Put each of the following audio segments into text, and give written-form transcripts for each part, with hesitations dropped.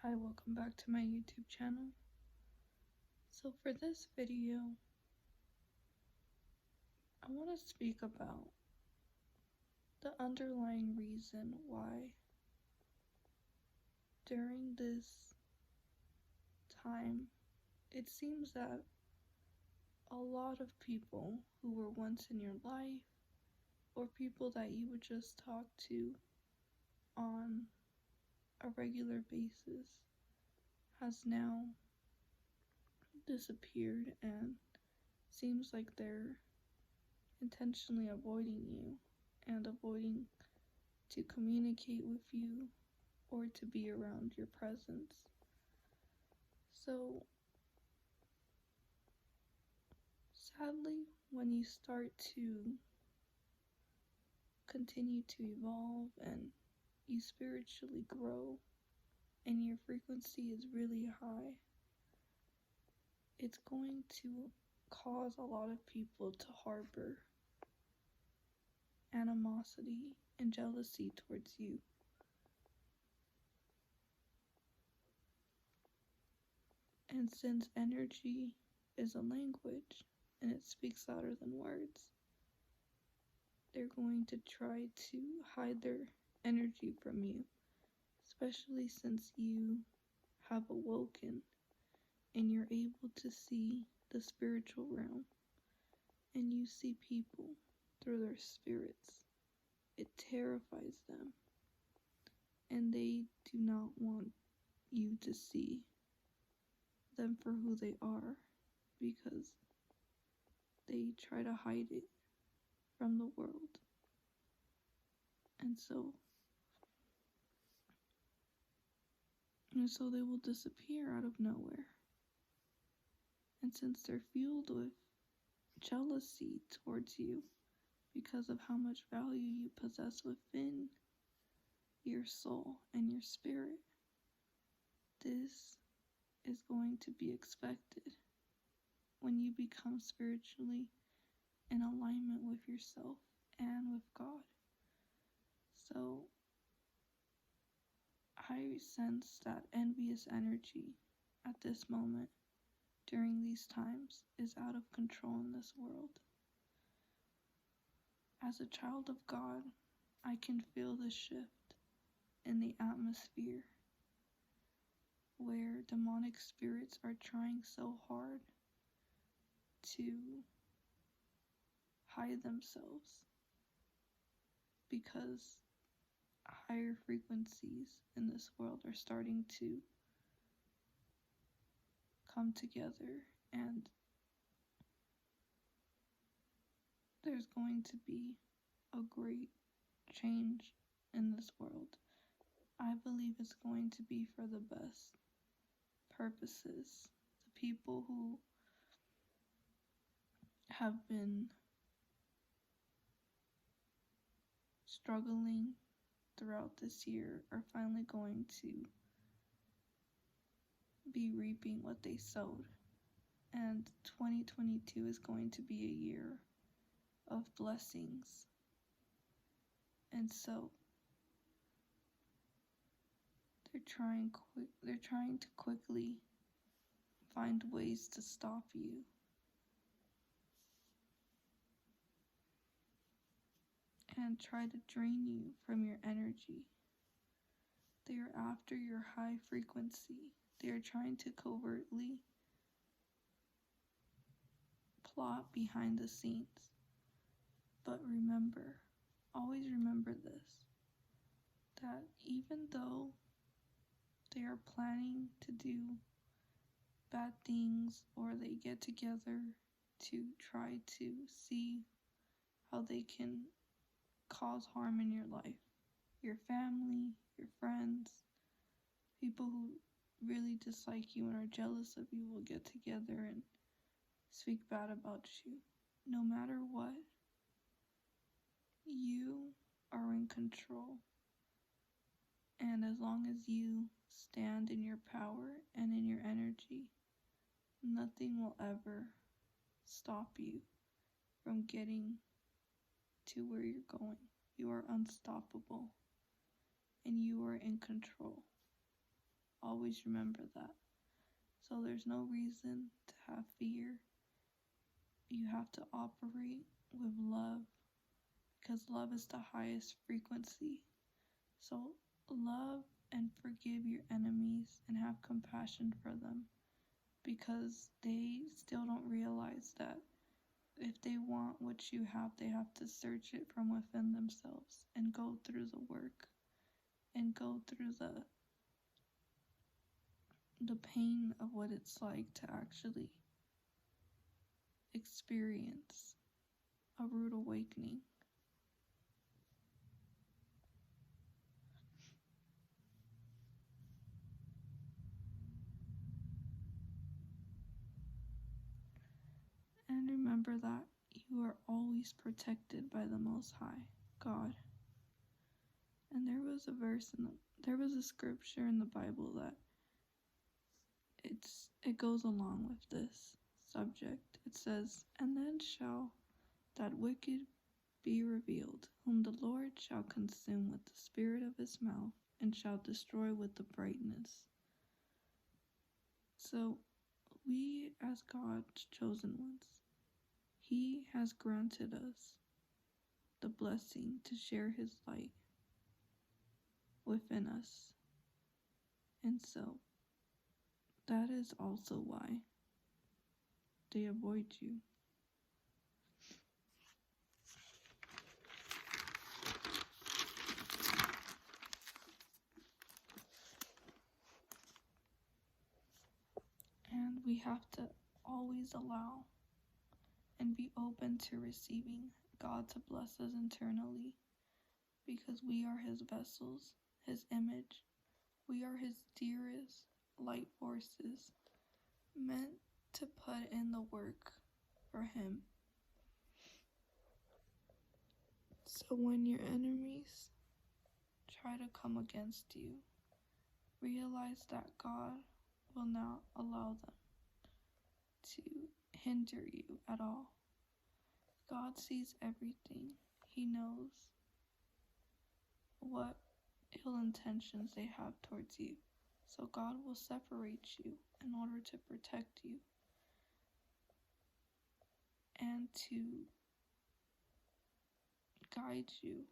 Hi, welcome back to my YouTube channel. So for this video, I want to speak about the underlying reason why during this time, it seems that a lot of people who were once in your life or people that you would just talk to on a regular basis has now disappeared and seems like they're intentionally avoiding you and avoiding to communicate with you or to be around your presence. So, sadly, when you start to continue to evolve and you spiritually grow and your frequency is really high, it's going to cause a lot of people to harbor animosity and jealousy towards you. And since energy is a language and it speaks louder than words, they're going to try to hide their energy from you, especially since you have awoken and you're able to see the spiritual realm and you see people through their spirits. It terrifies them and they do not want you to see them for who they are because they try to hide it from the world. And so they will disappear out of nowhere. And since they're fueled with jealousy towards you because of how much value you possess within your soul and your spirit, this is going to be expected when you become spiritually in alignment with yourself and with God. So I sense that envious energy at this moment during these times is out of control in this world. As a child of God, I can feel the shift in the atmosphere where demonic spirits are trying so hard to hide themselves because higher frequencies in this world are starting to come together, and there's going to be a great change in this world. I believe it's going to be for the best purposes. The people who have been struggling throughout this year are finally going to be reaping what they sowed. And 2022 is going to be a year of blessings. And so they're trying to quickly find ways to stop you. And try to drain you from your energy. They are after your high frequency. They are trying to covertly plot behind the scenes. But remember, always remember this, that even though they are planning to do bad things or they get together to try to see how they can cause harm in your life, your family, your friends, people who really dislike you and are jealous of you will get together and speak bad about you. No matter what, you are in control. And as long as you stand in your power and in your energy, nothing will ever stop you from getting to where you're going. You are unstoppable and you are in control. Always remember that. So there's no reason to have fear. You have to operate with love because love is the highest frequency. So love and forgive your enemies and have compassion for them because they still don't realize that if they want what you have, they have to search it from within themselves and go through the work and go through the pain of what it's like to actually experience a rude awakening. And remember that you are always protected by the Most High, God. And there was a scripture in the Bible that it goes along with this subject. It says, "And then shall that wicked be revealed, whom the Lord shall consume with the spirit of his mouth, and shall destroy with the brightness." So, we as God's chosen ones, He has granted us the blessing to share His light within us. And so, that is also why they avoid you. And we have to always allow and be open to receiving God to bless us internally, because we are His vessels, His image. We are His dearest light forces, meant to put in the work for Him. So when your enemies try to come against you, realize that God will not allow them to hinder you at all. God sees everything. He knows what ill intentions they have towards you. So God will separate you in order to protect you and to guide you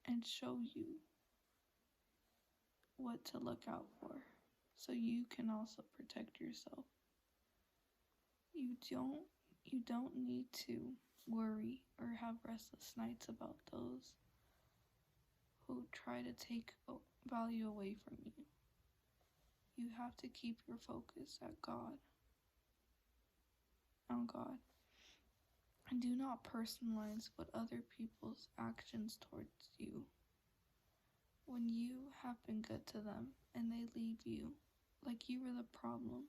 and show you what to look out for, so you can also protect yourself. You don't need to worry or have restless nights about those who try to take value away from you. You have to keep your focus on God. And do not personalize what other people's actions towards you. When you have been good to them and they leave you like you were the problem,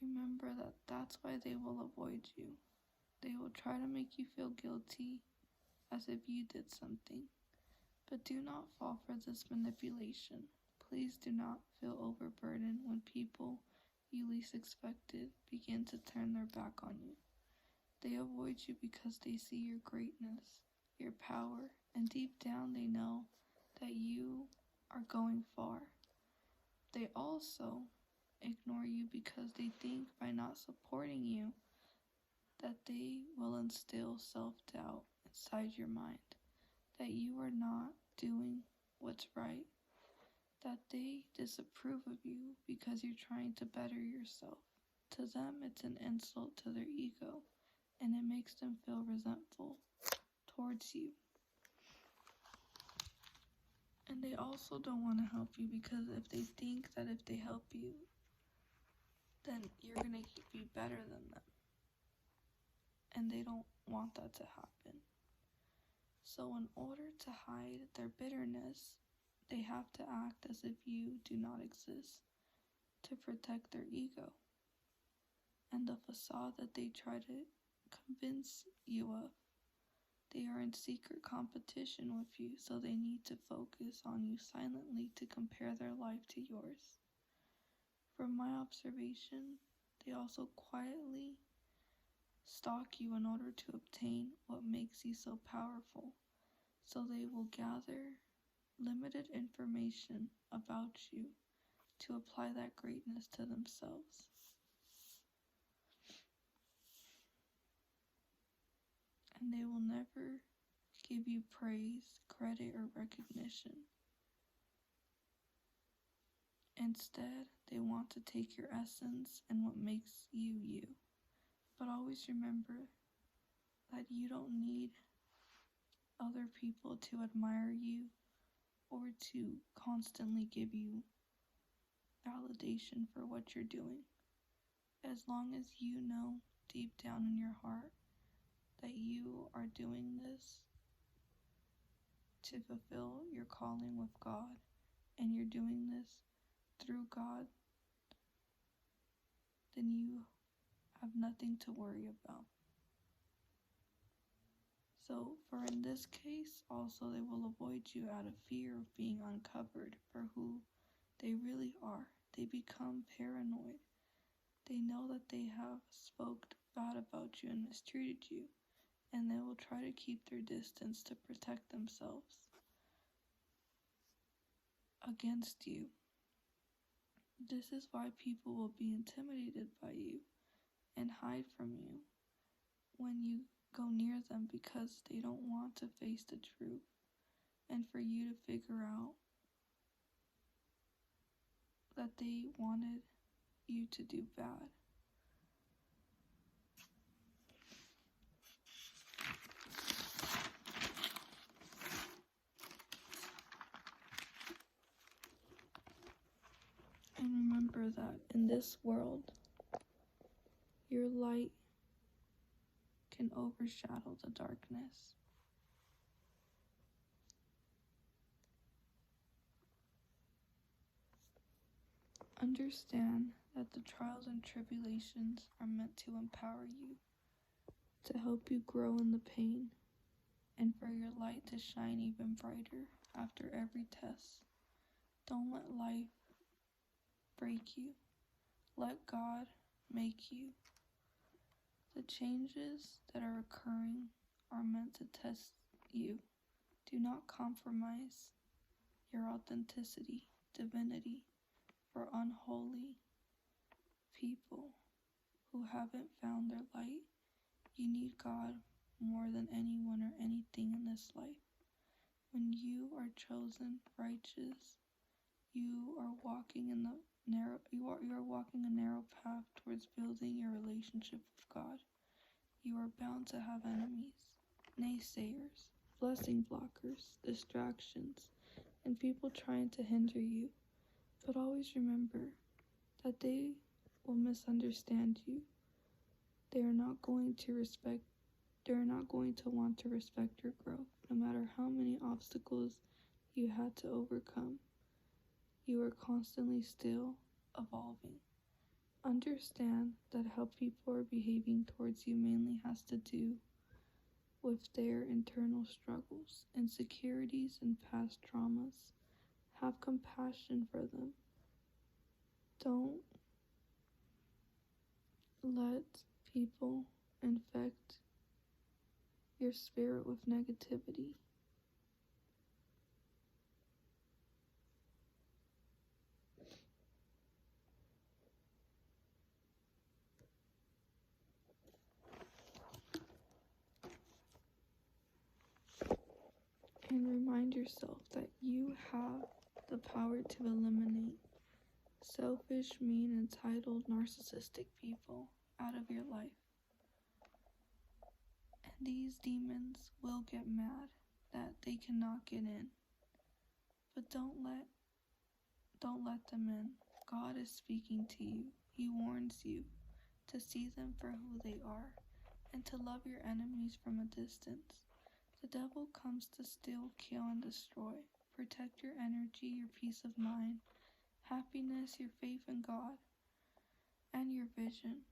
remember that that's why they will avoid you. They will try to make you feel guilty as if you did something. But do not fall for this manipulation. Please do not feel overburdened when people you least expected begin to turn their back on you. They avoid you because they see your greatness, your power, and deep down they know that you are going far. They also ignore you because they think by not supporting you that they will instill self-doubt inside your mind, that you are not doing what's right, that they disapprove of you because you're trying to better yourself. To them, it's an insult to their ego, and it makes them feel resentful towards you. And they also don't want to help you because if they think that if they help you, then you're going to be better than them. And they don't want that to happen. So in order to hide their bitterness, they have to act as if you do not exist to protect their ego and the facade that they try to convince you of. They are in secret competition with you, so they need to focus on you silently to compare their life to yours. From my observation, they also quietly stalk you in order to obtain what makes you so powerful. So they will gather limited information about you to apply that greatness to themselves. And they will never give you praise, credit, or recognition. Instead, they want to take your essence and what makes you you. But always remember that you don't need other people to admire you or to constantly give you validation for what you're doing. As long as you know deep down in your heart that you are doing this to fulfill your calling with God, and you're doing this through God, then you have nothing to worry about. So, for in this case, also they will avoid you out of fear of being uncovered for who they really are. They become paranoid. They know that they have spoke bad about you and mistreated you, and they will try to keep their distance to protect themselves against you. This is why people will be intimidated by you and hide from you when you go near them, because they don't want to face the truth and for you to figure out that they wanted you to do bad. And remember that in this world, your light can overshadow the darkness. Understand that the trials and tribulations are meant to empower you, to help you grow in the pain, and for your light to shine even brighter after every test. Don't let life break you. Let God make you. The changes that are occurring are meant to test you. Do not compromise your authenticity, divinity, for unholy people who haven't found their light. You need God more than anyone or anything in this life. When you are chosen righteous, you are walking a narrow path towards building your relationship with God. You are bound to have enemies, naysayers, blessing blockers, distractions, and people trying to hinder you. But always remember that they will misunderstand you. They are not going to want to respect your growth, no matter how many obstacles you had to overcome. You are constantly still evolving. Understand that how people are behaving towards you mainly has to do with their internal struggles, insecurities, and past traumas. Have compassion for them. Don't let people infect your spirit with negativity. And remind yourself that you have the power to eliminate selfish, mean, entitled, narcissistic people out of your life. And these demons will get mad that they cannot get in. But don't let them in. God is speaking to you. He warns you to see them for who they are and to love your enemies from a distance. The devil comes to steal, kill, and destroy. Protect your energy, your peace of mind, happiness, your faith in God, and your vision.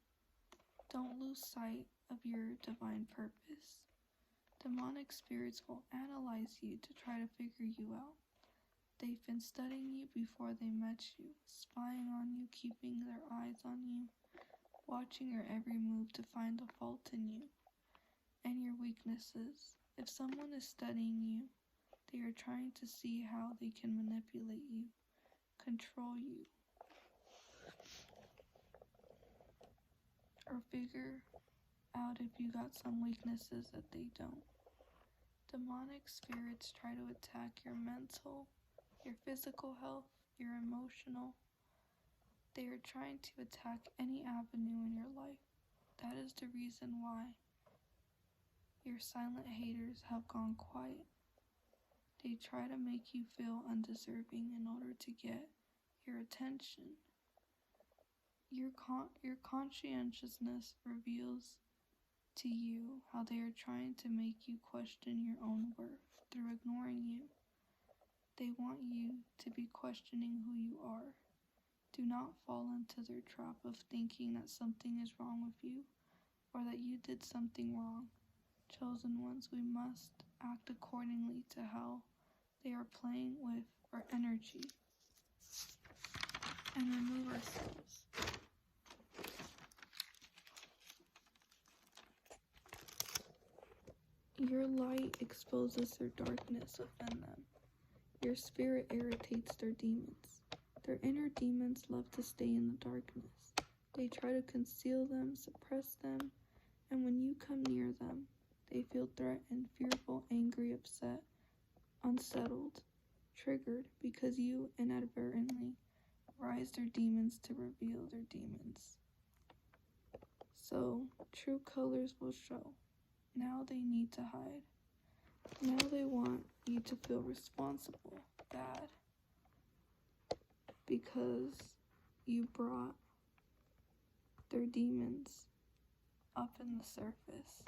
Don't lose sight of your divine purpose. Demonic spirits will analyze you to try to figure you out. They've been studying you before they met you, spying on you, keeping their eyes on you, watching your every move to find a fault in you and your weaknesses. If someone is studying you, they are trying to see how they can manipulate you, control you, or figure out if you got some weaknesses that they don't. Demonic spirits try to attack your mental, your physical health, your emotional. They are trying to attack any avenue in your life. That is the reason why your silent haters have gone quiet. They try to make you feel undeserving in order to get your attention. Your conscientiousness reveals to you how they are trying to make you question your own worth through ignoring you. They want you to be questioning who you are. Do not fall into their trap of thinking that something is wrong with you or that you did something wrong. Chosen ones, we must act accordingly to how they are playing with our energy and remove ourselves. Your light exposes their darkness within them. Your spirit irritates their demons. Their inner demons love to stay in the darkness. They try to conceal them, suppress them, and when you come near them, they feel threatened, fearful, angry, upset, unsettled, triggered, because you inadvertently rise their demons to reveal their demons. So, true colors will show. Now they need to hide. Now they want you to feel responsible, bad, because you brought their demons up in the surface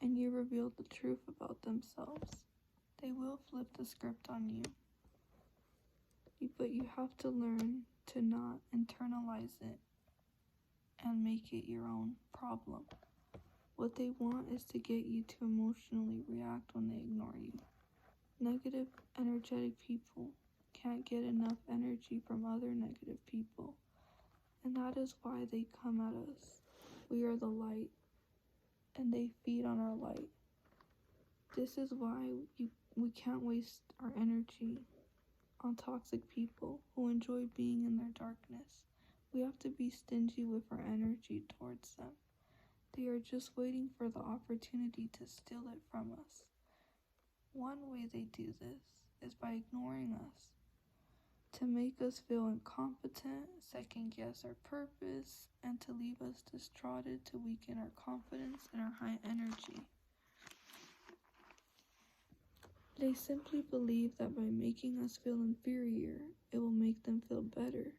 and you revealed the truth about themselves. They will flip the script on you, but you have to learn to not internalize it and make it your own problem. What they want is to get you to emotionally react when they ignore you. Negative, energetic people can't get enough energy from other negative people, and that is why they come at us. We are the light, and they feed on our light. This is why we can't waste our energy on toxic people who enjoy being in their darkness. We have to be stingy with our energy towards them. They are just waiting for the opportunity to steal it from us. One way they do this is by ignoring us, to make us feel incompetent, second guess our purpose, and to leave us distraughted, to weaken our confidence and our high energy. They simply believe that by making us feel inferior, it will make them feel better.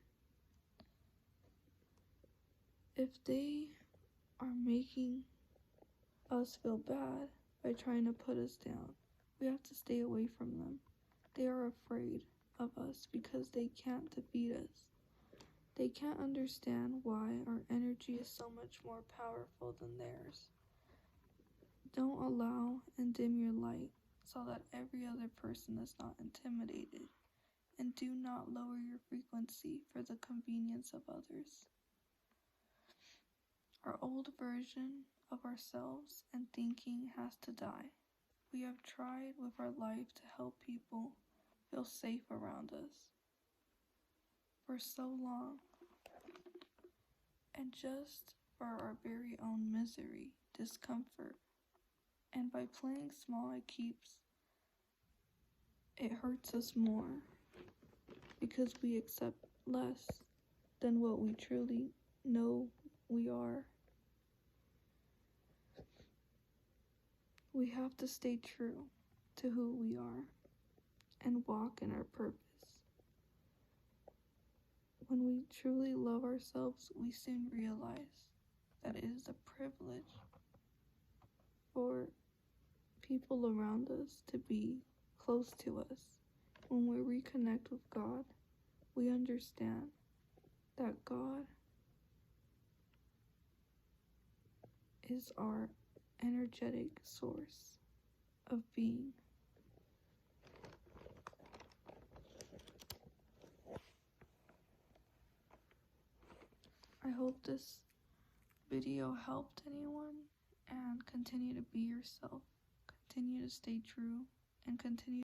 If they are making us feel bad by trying to put us down, we have to stay away from them. They are afraid of us because they can't defeat us. They can't understand why our energy is so much more powerful than theirs. Don't allow and dim your light so that every other person is not intimidated, and do not lower your frequency for the convenience of others. Our old version of ourselves and thinking has to die. We have tried with our life to help people feel safe around us for so long, and just for our very own misery, discomfort. And by playing small, it hurts us more because we accept less than what we truly know we are. We have to stay true to who we are and walk in our purpose. When we truly love ourselves, we soon realize that it is a privilege for people around us to be close to us. When we reconnect with God, we understand that God is our energetic source of being. I hope this video helped anyone, and continue to be yourself, continue to stay true, and continue